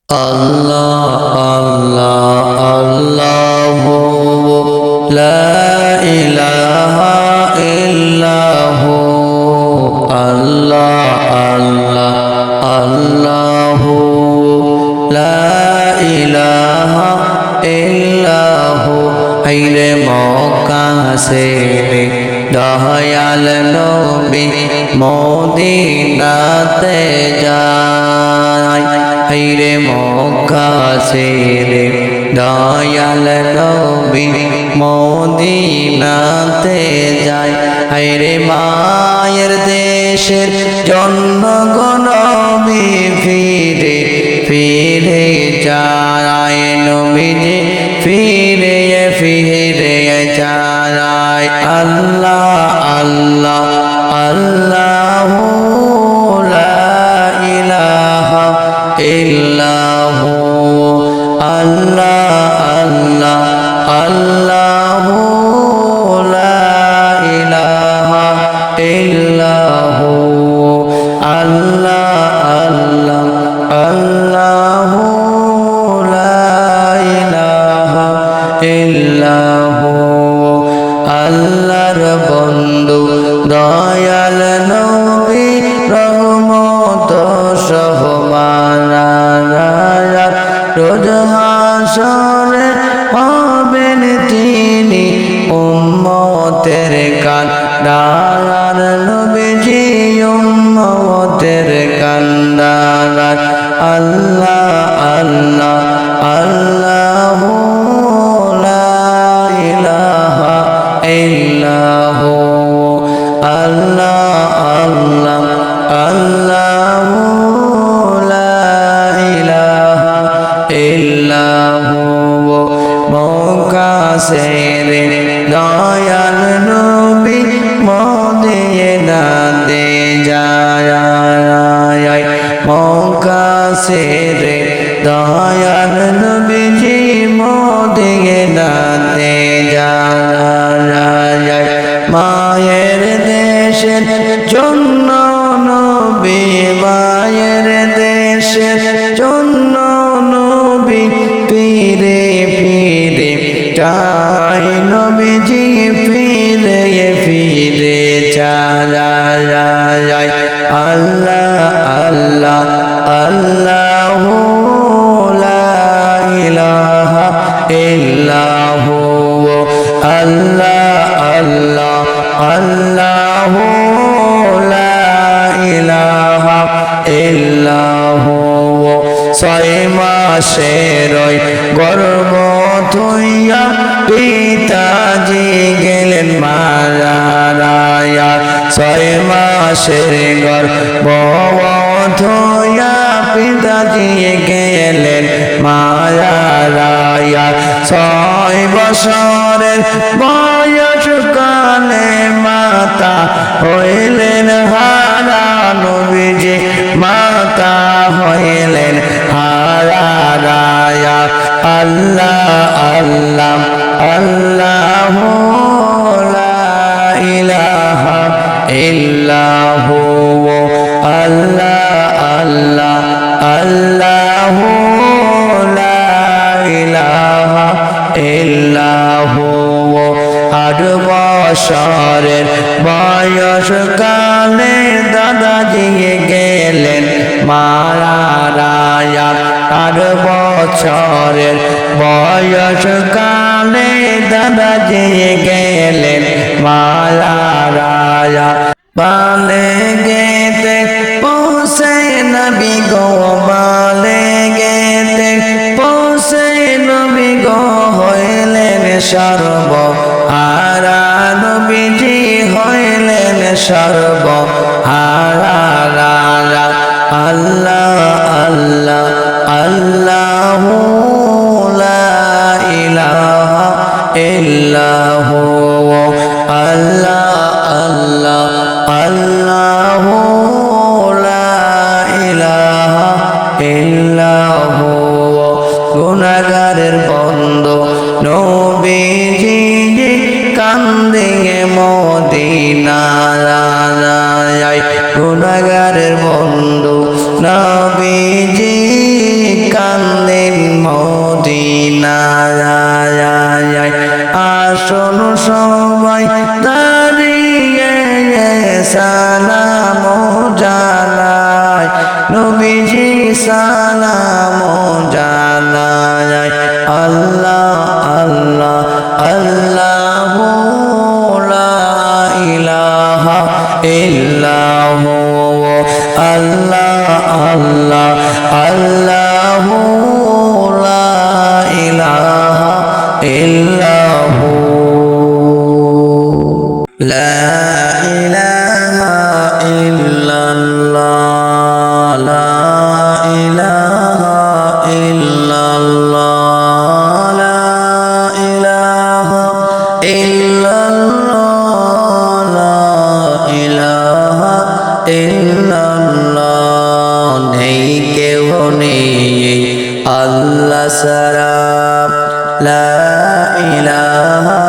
আল্লাহ আল্লাহ আল্লাহ লা ইলাহা ইল্লাহ আল্লাহ আল্লাহ আল্লাহ লা ইলাহা ইল্লাহ হাইরে মক্কা ছেড়ে দয়াল নবী মদিনাতে যায় হাইরে মক্কা ছেড়ে দয়াল নবী মদিনাতে যায় হাইরে মায়ের দেশের জন্য নবী ফিরে ফিরে যায় নবীজি ফিরে ফিরে যায় আল্লাহ আল্লাহ আল্লাহ লা ইলাহা ইল্লাহ আল্লাহ আল্লাহ আল্লাহ লা ইলাহা ইল্লাহ আল্লাহ আল্লাহ আল্লাহ লা ইলাহা ইল্লাহ আল্লাহর বন্ধু দয়াল নবী রহমত সহমানার রোজ হাসরে হবেন তিনি উম্মতের কান্ডার নবীজি উম্মতের কান্ডার আল্লাহ আল্লাহ আল্লাহ লা ইলাহা ইল্লাহ আল্লাহ আল্লাহ আল্লাহ লা ইলাহা ইল্লাহ মক্কা ছেড়ে দয়াল নবী মদিনাতে যায় মক্কা ছেড়ে দয়াল নবীজি মদিনাতে যায় মায়ের দেশের জন্য নবী মায়ের দেশের জন্য নবী ফিরে ফিরে যায় নবীজি ফিরে ফিরে যায় আল্লাহ আল্লাহ আল্লাহ লা ইলাহা ইল্লাহ আল্লাহ আল্লাহ আল্লাহ লা ইলাহা ইল্লাহ ছয় মাসের গর্ভ থইয়া পিতাজি গেলেন মারা ছয় মাসের গর্ভ থইয়া পিতাজি গেলেন মারা 6 বছরের বয়স কালে মাতা হইলেন হারা নবীজি মাতা হইলেন হারা আল্লাহ আল্লাহ আল্লাহ লা ইলাহা ইল্লাহ আল্লাহ আল্লাহ আল্লাহ লা ইলাহা ইল্লাহ 8 বছরের বয়স কালে দাদাজি গেলেন মারা 8 বছরের বয়স কালে দাদাজি গেলেন মারা বালে গেতে পৌঁছে নবী গো বালে গেতে পৌঁছে নবী গো হইলেন সর্ব হারা নবীজি হইলেন সর্ব হারা আল্লাহ আল্লাহ আল্লাহ লা ইলাহা ইল্লাহ আল্লাহ আল্লাহ আল্লাহ লা ইলাহা ইল্লাহ গুনাহগারের বন্ধু নবীজি কান্দে মদিনা নাম জানা যায় আল্লাহ আল্লাহ আল্লাহু লা ইলাহা ইল্লাহু আল্লাহ আল্লাহ আল্লাহু লা ইলাহা ইল্লাহু লা ইলাহা ইল্লাল্লাহ লা ইলাহা ইল্লাল্লাহ লা ইলাহা ইল্লাল্লাহ লা ইলাহা ইল্লাল্লাহ নেই কেউ নেই আল্লাহ ছাড়া লা ইলাহা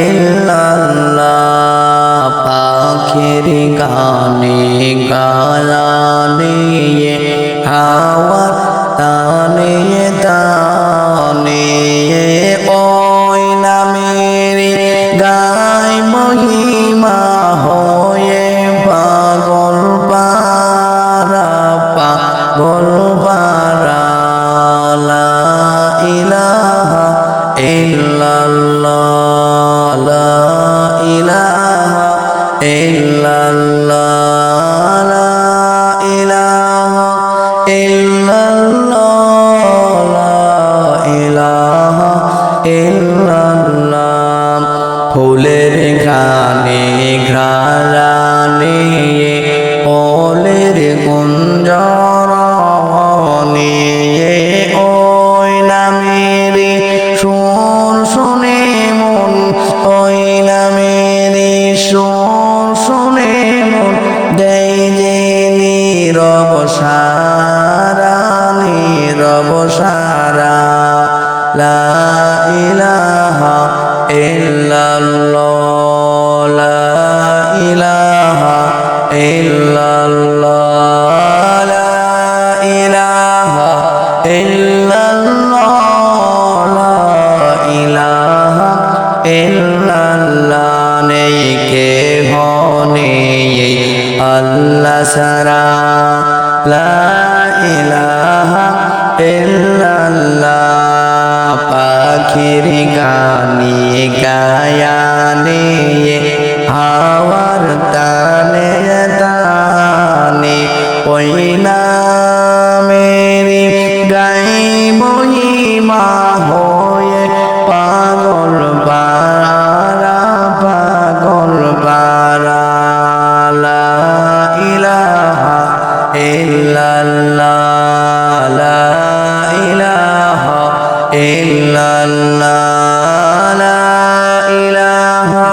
ইল্লাল্লাহ পাখির গানে গানে হাওয়ার তানে তানে ওই নামের গায় মহিমা হয়ে পাগল পারা পাগল পারা লা ইলাহা ইল্লাল্লাহ লা ইলাহা ইল্লাল্লাহ লা ইলাহা ইল্লাল্লাহ লা ইলাহা ইল্লাল্লাহ ফুলের গানে ঘ্রাণে ওলের গুঞ্জরণে ওই নামের সুর শুনে মন ওই নামের সুর শুনে মন দেয় যে নীরব সারা লা ইলাহা ইল্লাল্লাহ লা ইলাহা ইল্লাল্লাহ লা ইলাহা ইল্লাল্লাহ লা ইলাহা ইল্লাল্লাহ নেই কেহ নেই আল্লাহ ছাড়া লা ইলাহা ইল্লাল্লাহ পাখির গানে গায়ানে হাওয়ার তানে তানে ওই নামের গাই মহিমা হয়ে পাগল পারা পাগল পারা লা ইলাহা ইল্লাল্লাহ লা ইলাহা ইল্লাল্লাহ লা ইলাহা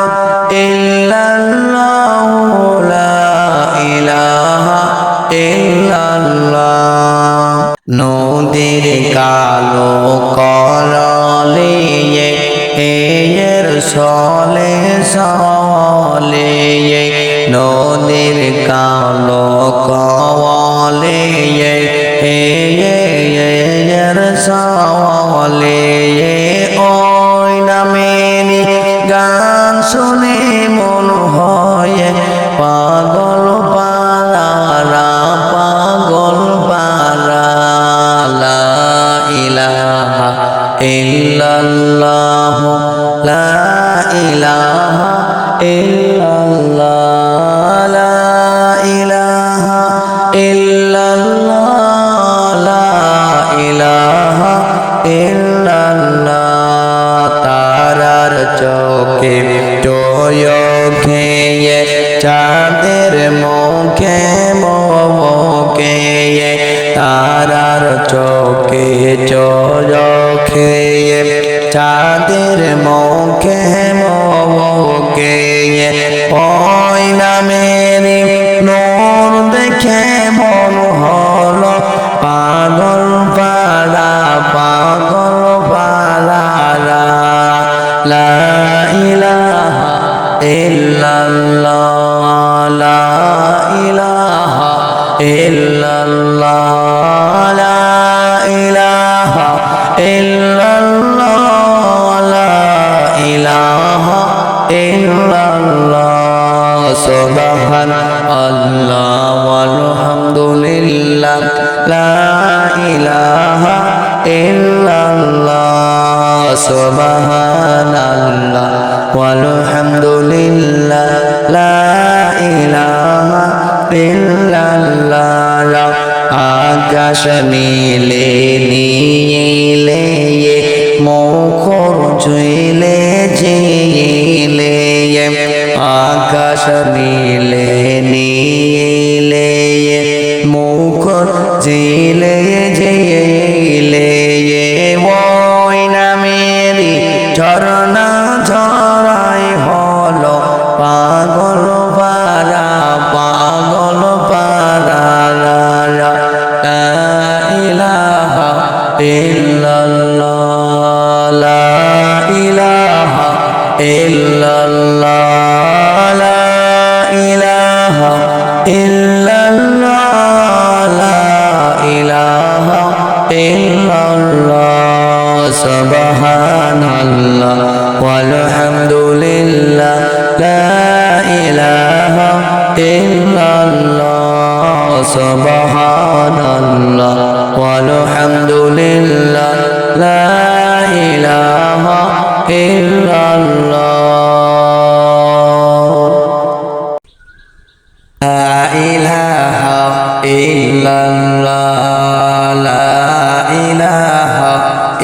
ইল্লাল্লাহ লা ইলাহা ইল্লাল্লাহ নদীর কালো কললে এর সলে সলে নদীর কালো কওয়ালে এর সওয়ালে ওই নামের গান শুনে মন হয় পাগল পারা পাগল পারা লা ইলাহা ইল্লাল্লাহ লা ইলাহা ইল্লাল্লাহ লা ইলাহা ইল্লাল্লাহ লা ইলাহা ইল্লাল্লাহ তারার চোখে টয়কে চাঁদের মুখে মুখে তারার চোখে চোখে চাঁদের মুখে মুখে ওই নামের নূর দেখে মন হলো পাগল পারা পাগল পারা লা ইলাহা ইল্লাল্লাহ লা ইলাহা ইল্লাল্লাহ লা ইলাহা ইল্লাল্লাহ লা ইলাহা ইল্লাল্লাহ সুবহান আল্লাহ ওয়ালহামদুলিল্লাহ লা ইলাহা ইল্লাল্লাহ সুবহানাল্লাহ ওয়ালহামদুলিল্লাহ লা ইলাহা ইল্লাল্লাহ আকাশ নীলে নীলে মুখর ঝুলে ঝিলে আকাশ নীলে নীলে মুখর ঝিলে ঝিলে ওই নামেরি ঝরনা ঝরাই হলো পাগল পারা পাগল পারা লা ইলাহা ইল্লাল্লাহ লা ইলাহা ইল্লাল্লাহ লা ইলাহা ইল্লাল্লাহ লা ইলাহা ইল্লাল্লাহ সুবহানাল্লাহ ওয়ালহামদুলিল্লাহ লা ইলাহা ইল্লাল্লাহ সুবহানাল্লাহ ওয়ালহামদুলিল্লাহ লা ইলাহা ইল্লাল্লাহ লা ইলাহা ইল্লাল্লাহ লা ইলাহা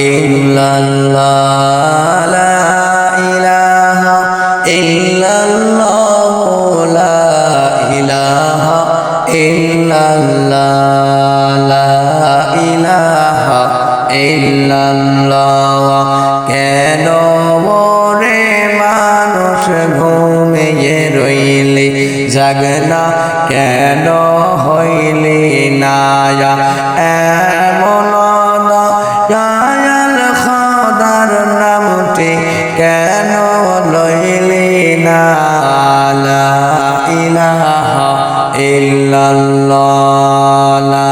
ইল্লাল্লাহ লা ইলাহা ইল্লাল্লাহ লা ইলাহা ইল্লাল্লাহ লা ইলাহা ইল্লাল্লাহ কেন মোরে মানুষ ঘুমিয়ে রইলি জাগনা কেন হইলি না এমন দয়াল খোদার নামটি কেন লইলি না লা ইলাহা ইল্লাল্লাহ লা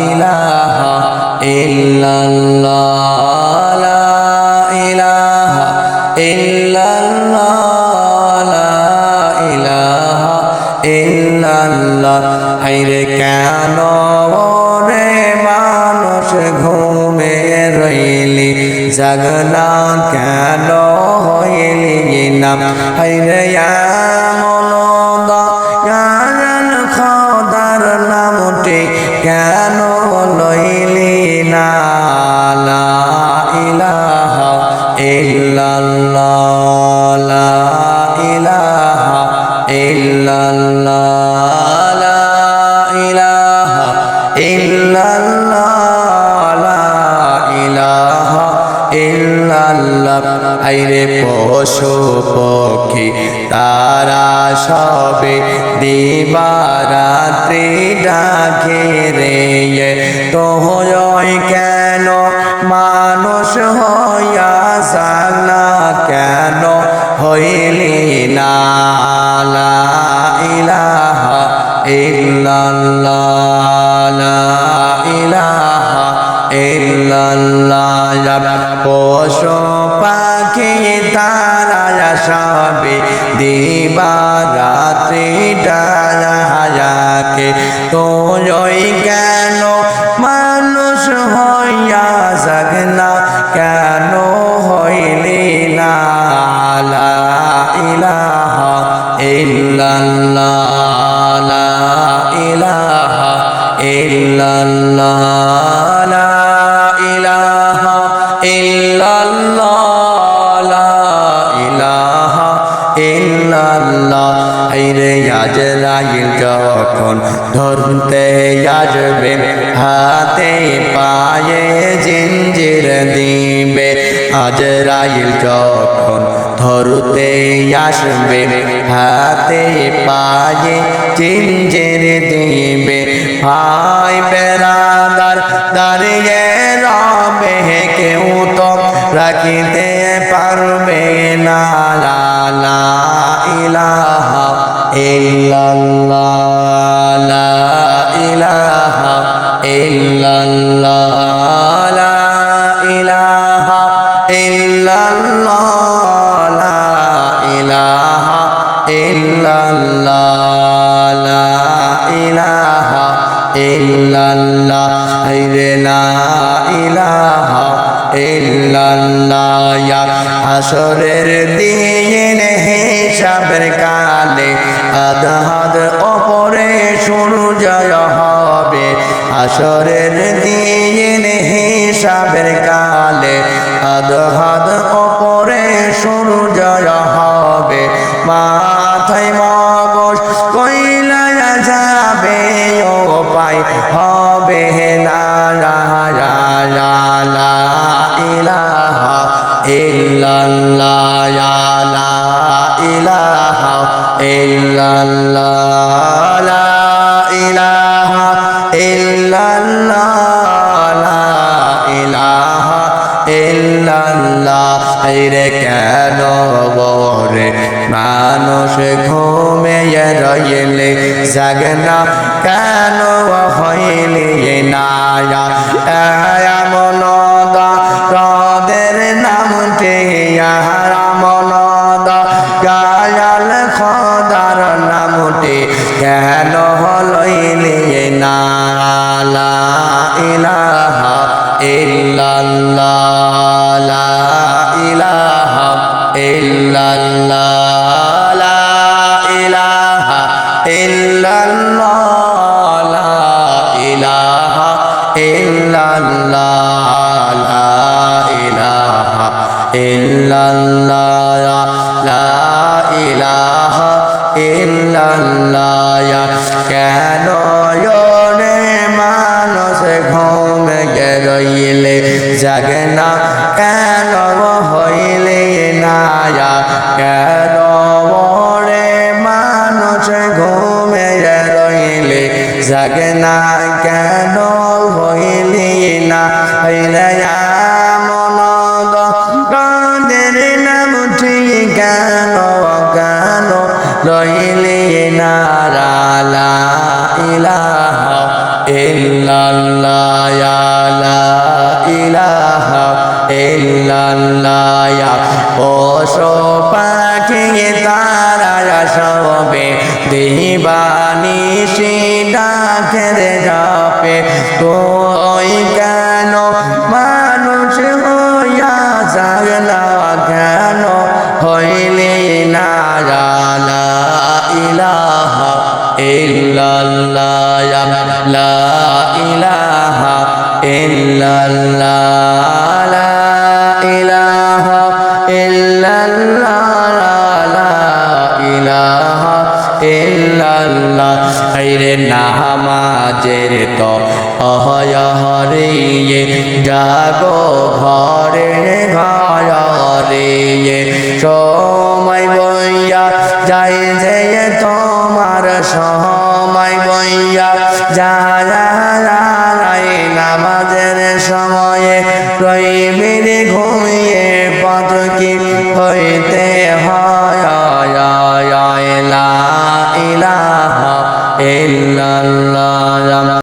ইলাহা ইল্লাল্লাহ লা ইলাহা ইল্লাল্লাহ লা ইলাহা ইল্লাল্লাহ হায়রে কেন রে মানুষ ঘুমে রইলি জাগনা কেন হইলি না হায়রে এমন দয়াল খোদার নামটি কেন লইলি না লা ইলাহা ইল্লাল্লাহ লা ইলাহা ইল্লাল্লাহ লা ইলাহা ইল্লাল্লাহ লা ইলাহা ইল্লাল্লাহ হায়রে পশু পক্ষী তারা সবে দিবারাত্রি ডাকে রে তোহই কেন মানুষ হইয়া জাগনা কেন হইলি না লা ইলাহা ইল্লাল্লাহ লা ইলাহা ইল্লাল্লাহ পশু পাখি তারা সবে দিবারাত্রি ডাকে তোই কেন মানুষ হইয়া জাগনা কেন হইলি না লা ইলাহা ইল্লাল্লাহ লা ইলাহা ইল্লাল্লাহ লা ইলাহা ইল্লাল্লাহ লা ইলাহা ইল্লাল্লাহ হায়রে আজরাইল যখন ধরতে আসবে হাতে পায়ে জিঞ্জির দিবে আজরাইল যখন ধরতে আসবে হাতে পায়ে জিঞ্জির দিবে ভাই বেরাদার দাঁড়িয়ে রবে কেউ তো রাখিতে পারবে না লা ইলাহা ইল্লাল্লাহ লা ইলাহা ইল্লাল্লাহ লা ইলাহা ইল্লাল্লাহ লা ইলাহা ইল্লাল্লাহ লা ইলাহা ইল্লাল্লাহ লা ইলাহা ইল্লাল্লাহ। হাসরের দিন হিসাবের কালে আধার ওপরে সূর্যোদয় হবে। হাসরের দিন হিসাবের কালে আধার ওপরে সূর্যোদয় হবে। মাথায় মগজ কইলা যাবে ও পাই হবে না। লা ইলাহা ইল্লাল্লাহ লা ইলাহা ইল্লাল্লাহ লা ইলাহা ইল্লাল্লাহ লা ইলাহা ইল্লাল্লাহ। রে কেন বরে মানুষ ঘুমিয়ে রইলে জাগে না কেন হইলে না। এমন তাদের নামটি এমন দয়াল খোদার নামটি কেন হইলে না। লা ইলাহা ইল্লাল্লাহ লা ইলাহা ইল্লাল্লাহ লা ইলাহা ইল্লাল্লাহ লা ইলাহা ইল্লাল্লাহ লা ইলাহা ইল্লাল্লাহ লা ইলাহা ইল্লাল্লাহ। কেন রে মানুষ ঘুমে রইলে জাগে না কেন হইলে না। কেন রে মানুষ ঘুমে রইলে জাগে না কেন হইলে না। হইলে মন কাদের নামটি কেন কেন রইলে না। লা ইলাহা ইল্লাল্লাহ লা ইলাহা ইল্লাল্লাহ। পশু পাখি তারা সবে দিবানিশি ডাকের যাপে। তুই কেন মানুষ হইয়া জাগলা কেন হইলে না। লা ইলাহা ইল্লাল্লাহ লা ইলাহা ইল্লাল্লাহ লা ইলাহা ইল্লাল্লাহ লা ইলাহা ইল্লাল্লাহ। রে নামাজের তো অহয়হরিয়ে জাগো ঘরে ঘরে। সময় বইয়া যাই যে তোমার সময় বইয়া যায় নামাজের সময়ে রইবির ঘুমিয়ে পথ কি হইতে হয়। লা ইলাহা ইল্লাল্লাহ।